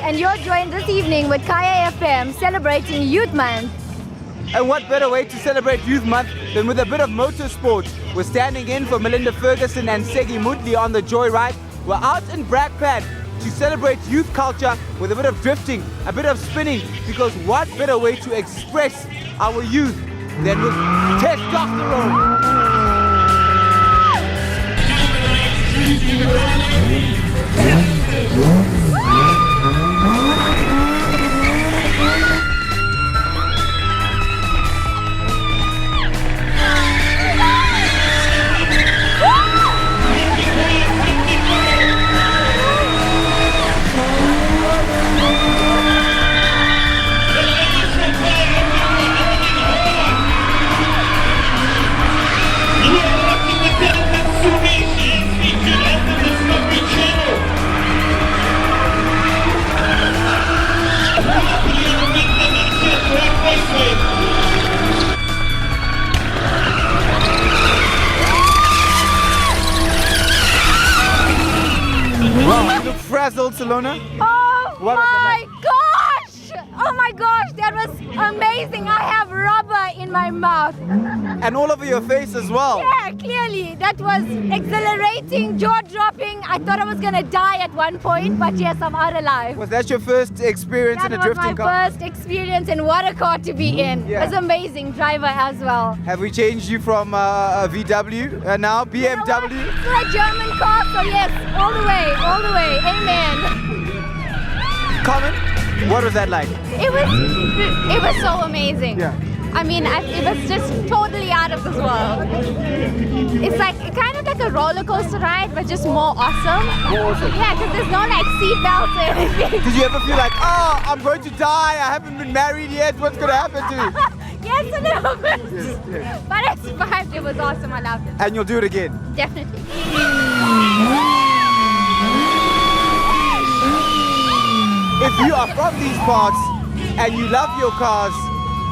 and you're joined this evening with Kaya FM celebrating Youth Month. And what better way to celebrate Youth Month than with a bit of motorsport? We're standing in for Melinda Ferguson and Segi Mutli on the Joyride. We're out in Brakpan to celebrate youth culture with a bit of drifting, a bit of spinning, because what better way to express our youth than with testosterone? Wow, you look frazzled, Salona. Oh my gosh, that was amazing. I have rubber in my mouth. And all over your face as well. Yeah, clearly. That was exhilarating, jaw-dropping. I thought I was going to die at one point, but yes, I'm out alive. Was that your first experience in a drifting car? That was my first experience in what a car to be in. Yeah. It was amazing, driver as well. Have we changed you from a VW now BMW? You know, it's a German car, so yes, all the way, amen. Carmin, what was that like? It was so amazing. Yeah. I mean, it was just totally out of this world. It's like kind of like a roller coaster ride, but just more awesome. More awesome. Yeah, because there's no like seat belts or anything. Did you ever feel like, oh, I'm going to die, I haven't been married yet, what's going to happen to me? Yes, a little bit. Yes. But I survived. It was awesome. I loved it. And you'll do it again? Definitely. If you are from these parts and you love your cars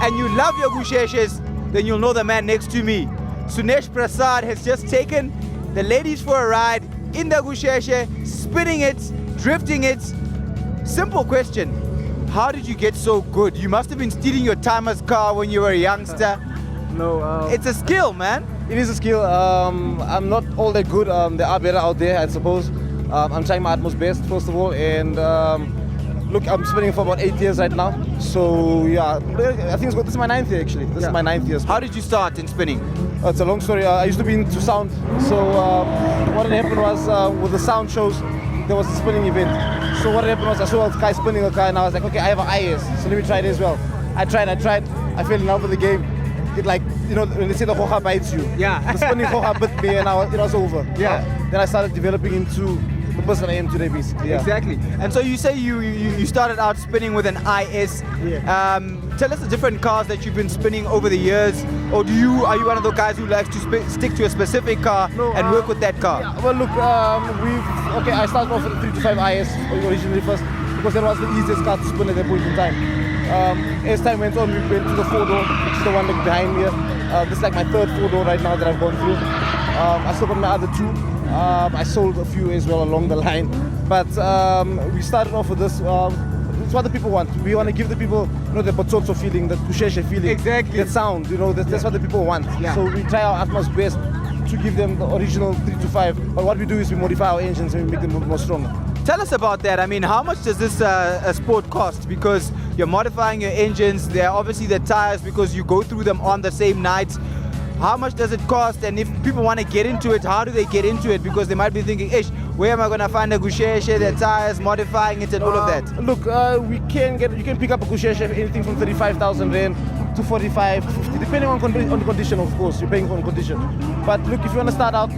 and you love your gusheshes, then you'll know the man next to me. Sunesh Pursad has just taken the ladies for a ride in the gusheshe, spinning it, drifting it. Simple question. How did you get so good? You must have been stealing your timer's car when you were a youngster. No. It's a skill, man. It is a skill. I'm not all that good. There are better out there, I suppose. I'm trying my utmost best, first of all, and look, I'm spinning for about 8 years right now. So yeah, I think this is my 9th year actually. This is my 9th year. How did you start in spinning? It's a long story. I used to be into sound. So what had happened was with the sound shows, there was a spinning event. So what happened was I saw a guy spinning a car and I was like, okay, I have an IS, so let me try it as well. I tried. I fell in love with the game. It like, you know, when they say the hoja bites you. Yeah. The spinning hoja bit me and it was over. Yeah. Then I started developing into the person I am today, basically. Yeah. Exactly. And so you say you started out spinning with an IS. Yeah. Tell us the different cars that you've been spinning over the years, or are you one of the guys who likes to stick to a specific car and work with that car? Yeah, well, look, I started off with a 325 IS originally first because that was the easiest car to spin at that point in time. As time went on, we went to the 4-door, which is the one like behind me. This is like my 3rd 4-door right now that I've gone through. I still got my other 2. I sold a few as well along the line, but we started off with this. It's what the people want. We want to give the people, you know, the Botsotso feeling, the Kusheshe feeling, exactly, that sound. You know, that's what the people want. Yeah. So we try our utmost best to give them the original 325. But what we do is we modify our engines and we make them more stronger. Tell us about that. I mean, how much does this sport cost? Because you're modifying your engines. There are obviously the tires because you go through them on the same night. How much does it cost? And if people want to get into it, how do they get into it? Because they might be thinking, ish, where am I going to find a gusheshe, the tires, modifying it and all of that? Look, you can pick up a gusheshe anything from 35,000 rand to 45, 50, depending on the condition, of course. You're paying on condition. But look, if you want to start out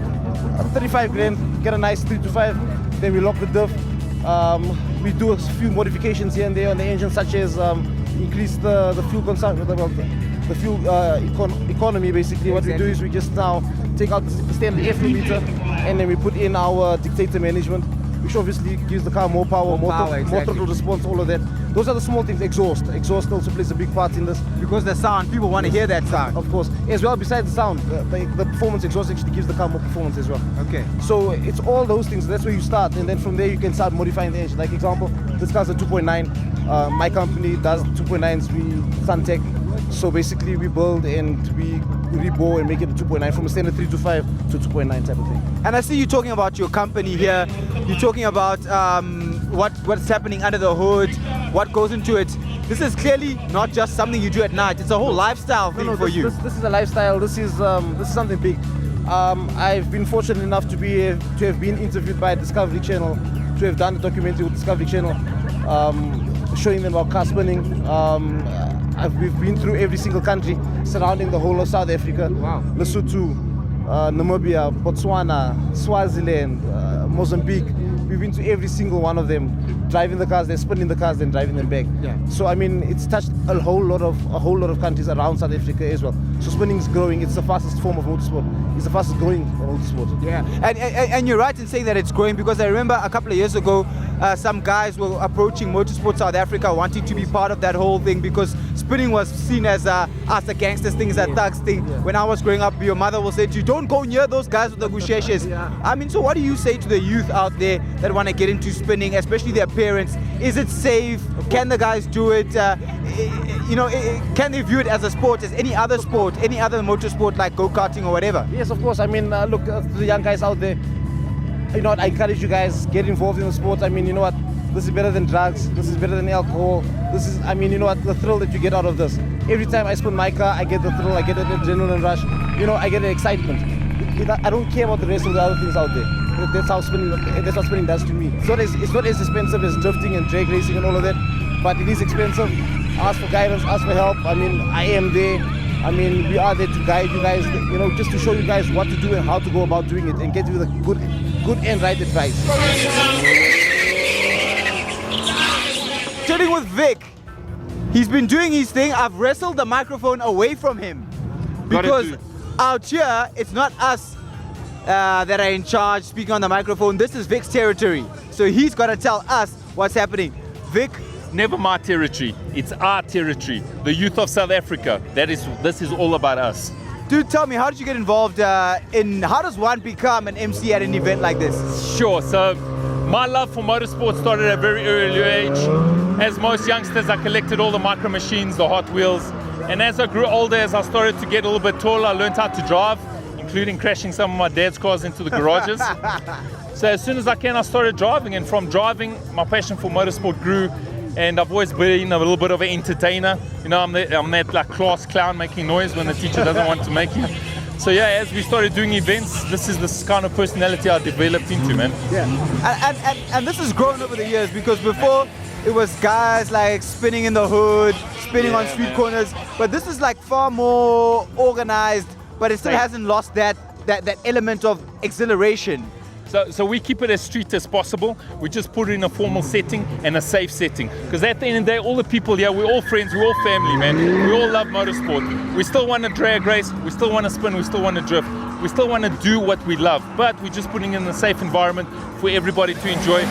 35 grand, get a nice 325, then we lock the diff. We do a few modifications here and there on the engine, such as increase the fuel consumption, the fuel economy. Basically, what we do is we just now take out the standard air flow meter, and then we put in our dictator management, which obviously gives the car more power, more throttle response, all of that. those are the small things. Exhaust also plays a big part in this. Because the sound, people want to hear that sound. Of course, as well. Besides the sound, the performance exhaust actually gives the car more performance as well. Okay. So it's all those things. That's where you start, and then from there you can start modifying the engine. Like example, this car's a 2.9. My company does 2.9s. We Suntech. So basically, we build and we rebore and make it a 2.9 from a standard 325 to 2.9 type of thing. And I see you talking about your company here. You're talking about what's happening under the hood, what goes into it. This is clearly not just something you do at night. It's a whole lifestyle thing for you. This is a lifestyle. This is something big. I've been fortunate enough to have been interviewed by Discovery Channel, to have done a documentary with Discovery Channel, showing them about car spinning. We've been through every single country surrounding the whole of South Africa. Wow. Lesotho, Namibia, Botswana, Swaziland, Mozambique. We've been to every single one of them, driving the cars, then spinning the cars, then driving them back. Yeah. So I mean, it's touched a whole lot of countries around South Africa as well. So spinning is growing. It's the fastest form of motorsport. It's the fastest growing motorsport. Yeah, and you're right in saying that it's growing, because I remember a couple of years ago, some guys were approaching Motorsport South Africa wanting to be part of that whole thing, because spinning was seen as a gangsters thing, as a thugs thing. Yeah. When I was growing up, your mother will say to you, don't go near those guys with the gusheshes. Yeah. I mean, so what do you say to the youth out there that want to get into spinning, especially their parents? Is it safe? Can the guys do it? Can they view it as a sport, as any other sport, any other motorsport like go-karting or whatever? Yes, of course. I mean, look, to the young guys out there, you know what, I encourage you guys, get involved in the sport. I mean, you know what, this is better than drugs, this is better than alcohol. This is, I mean, you know what, the thrill that you get out of this. Every time I spin my car, I get the thrill, I get an adrenaline rush, you know, I get the excitement. I don't care about the rest of the other things out there. That's what spinning does to me. It's not as expensive as drifting and drag racing and all of that, but it is expensive. Ask for guidance, ask for help. I mean, I am there. I mean, we are there to guide you guys, you know, just to show you guys what to do and how to go about doing it and get you the good and right advice. Sitting with Vic, he's been doing his thing. I've wrestled the microphone away from him, because out here it's not us that are in charge speaking on the microphone. This is Vic's territory, so he's got to tell us what's happening. Vic, never my territory, it's our territory, the youth of South Africa. This is all about us. dude, tell me, how did you get involved how does one become an MC at an event like this? Sure, so my love for motorsport started at a very early age. As most youngsters, I collected all the micro machines, the Hot Wheels, and as I grew older, as I started to get a little bit taller, I learned how to drive, including crashing some of my dad's cars into the garages. So as soon as I started driving, and from driving, my passion for motorsport grew, and I've always been a little bit of an entertainer. You know, I'm that like class clown making noise when the teacher doesn't want to make it. So yeah, as we started doing events, this is this kind of personality I developed into, man. Yeah, and this has grown over the years, because before it was guys like spinning in the hood, spinning on street corners, but this is like far more organized, but it still hasn't lost that element of exhilaration. So we keep it as street as possible. We just put it in a formal setting and a safe setting. Because at the end of the day, all the people here, we're all friends, we're all family, man. We all love motorsport. We still want to drag race, we still want to spin, we still want to drift. We still want to do what we love. But we're just putting it in a safe environment for everybody to enjoy.